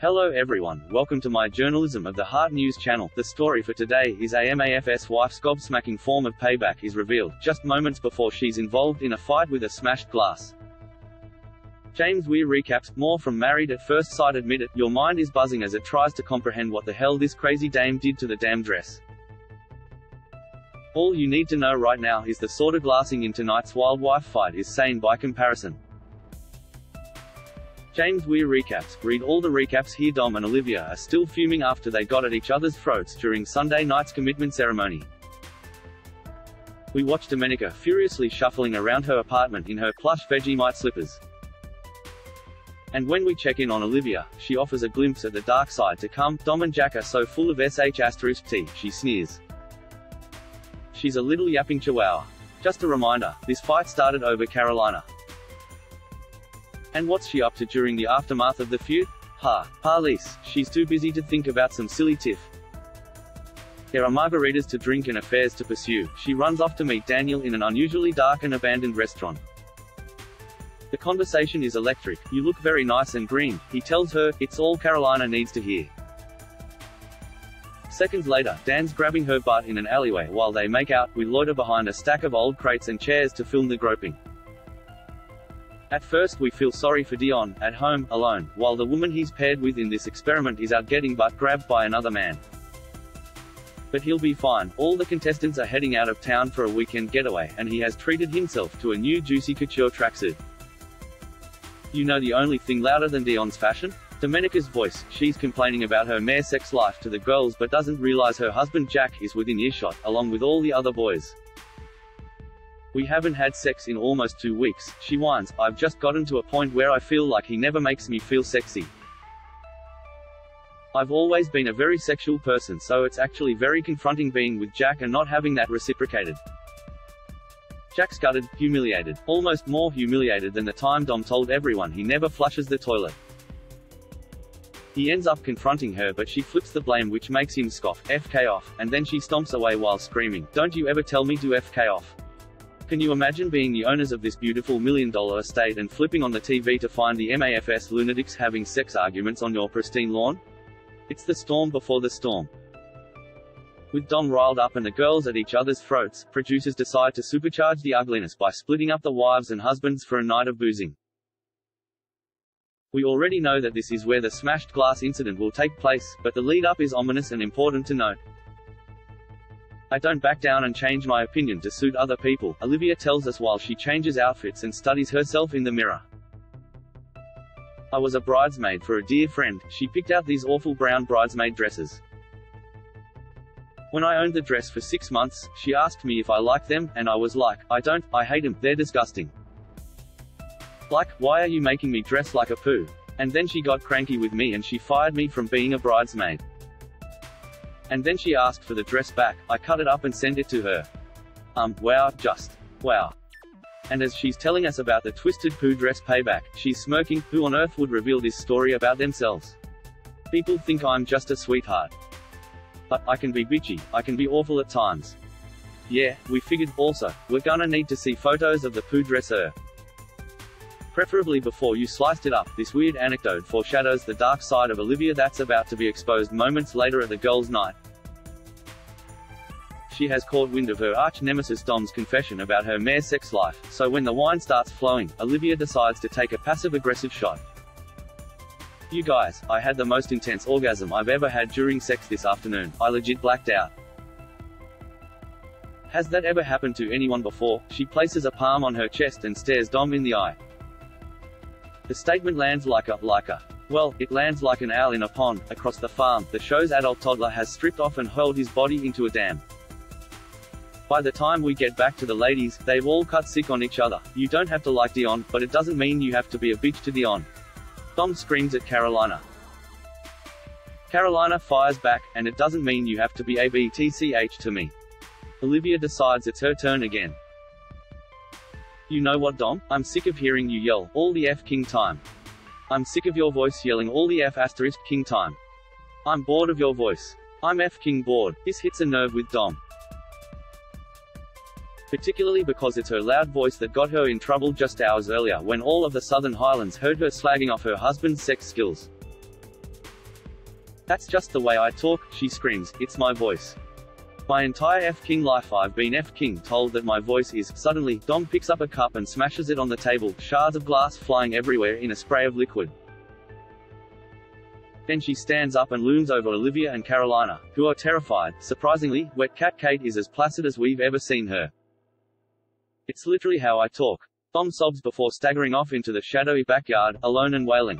Hello everyone, welcome to my Journalism of the Heart News channel. The story for today is a MAFS wife's gobsmacking form of payback is revealed, just moments before she's involved in a fight with a smashed glass. James Weir recaps, more from Married at First Sight. Admit it, your mind is buzzing as it tries to comprehend what the hell this crazy dame did to the damn dress. All you need to know right now is the sort of glassing in tonight's wild wife fight is sane by comparison. James Weir recaps, read all the recaps here. Dom and Olivia are still fuming after they got at each other's throats during Sunday night's commitment ceremony. We watch Domenica furiously shuffling around her apartment in her plush Vegemite slippers. And when we check in on Olivia, she offers a glimpse at the dark side to come. Dom and Jack are so full of sh*t, she sneers. She's a little yapping chihuahua. Just a reminder, this fight started over Carolina. And what's she up to during the aftermath of the feud? Parlise, she's too busy to think about some silly tiff. There are margaritas to drink and affairs to pursue. She runs off to meet Daniel in an unusually dark and abandoned restaurant. The conversation is electric. You look very nice and green, he tells her. It's all Carolina needs to hear. Seconds later, Dan's grabbing her butt in an alleyway while they make out. We loiter behind a stack of old crates and chairs to film the groping. At first we feel sorry for Dion, at home, alone, while the woman he's paired with in this experiment is out getting butt grabbed by another man. But he'll be fine. All the contestants are heading out of town for a weekend getaway, and he has treated himself to a new juicy couture tracksuit. You know the only thing louder than Dion's fashion? Domenica's voice. She's complaining about her mere sex life to the girls but doesn't realize her husband Jack is within earshot, along with all the other boys. We haven't had sex in almost 2 weeks, she whines. I've just gotten to a point where I feel like he never makes me feel sexy. I've always been a very sexual person, so it's actually very confronting being with Jack and not having that reciprocated. Jack's gutted, humiliated, almost more humiliated than the time Dom told everyone he never flushes the toilet. He ends up confronting her but she flips the blame, which makes him scoff, FK off, and then she stomps away while screaming, don't you ever tell me to FK off. Can you imagine being the owners of this beautiful $1 million estate and flipping on the TV to find the MAFS lunatics having sex arguments on your pristine lawn? It's the storm before the storm. With Dom riled up and the girls at each other's throats, producers decide to supercharge the ugliness by splitting up the wives and husbands for a night of boozing. We already know that this is where the smashed glass incident will take place, but the lead-up is ominous and important to note. I don't back down and change my opinion to suit other people, Olivia tells us while she changes outfits and studies herself in the mirror. I was a bridesmaid for a dear friend. She picked out these awful brown bridesmaid dresses. When I owned the dress for 6 months, she asked me if I liked them, and I was like, I don't, I hate them, they're disgusting. Like, why are you making me dress like a poo? And then she got cranky with me and she fired me from being a bridesmaid. And then she asked for the dress back. I cut it up and sent it to her. Wow, just wow. And as she's telling us about the twisted poo dress payback, she's smirking. Who on earth would reveal this story about themselves? People think I'm just a sweetheart. But I can be bitchy, I can be awful at times. Yeah, we figured. Also, we're gonna need to see photos of the poo dresser. Preferably before you sliced it up. This weird anecdote foreshadows the dark side of Olivia that's about to be exposed moments later at the girls' night. She has caught wind of her arch-nemesis Dom's confession about her mere sex life, so when the wine starts flowing, Olivia decides to take a passive-aggressive shot. You guys, I had the most intense orgasm I've ever had during sex this afternoon. I legit blacked out. Has that ever happened to anyone before? She places a palm on her chest and stares Dom in the eye. The statement lands well, it lands like an owl in a pond. Across the farm, the show's adult toddler has stripped off and hurled his body into a dam. By the time we get back to the ladies, they've all cut sick on each other. You don't have to like Dion, but it doesn't mean you have to be a bitch to Dion. Dom screams at Carolina. Carolina fires back, and it doesn't mean you have to be a BTCH to me. Olivia decides it's her turn again. You know what, Dom? I'm sick of hearing you yell all the F-king time. I'm sick of your voice yelling all the F***king time. I'm bored of your voice. I'm F-king bored. This hits a nerve with Dom. particularly because it's her loud voice that got her in trouble just hours earlier when all of the Southern Highlands heard her slagging off her husband's sex skills. That's just the way I talk, she screams, it's my voice. My entire F-King life I've been F-King told that my voice is. Suddenly, Dom picks up a cup and smashes it on the table, shards of glass flying everywhere in a spray of liquid. Then she stands up and looms over Olivia and Carolina, who are terrified. Surprisingly, wet cat Kate is as placid as we've ever seen her. It's literally how I talk. Dom sobs before staggering off into the shadowy backyard, alone and wailing.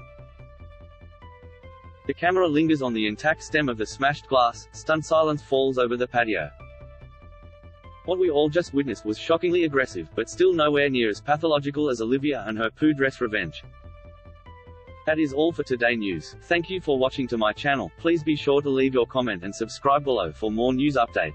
The camera lingers on the intact stem of the smashed glass. Stunned silence falls over the patio. What we all just witnessed was shockingly aggressive, but still nowhere near as pathological as Olivia and her poo dress revenge. That is all for today news. Thank you for watching to my channel. Please be sure to leave your comment and subscribe below for more news update.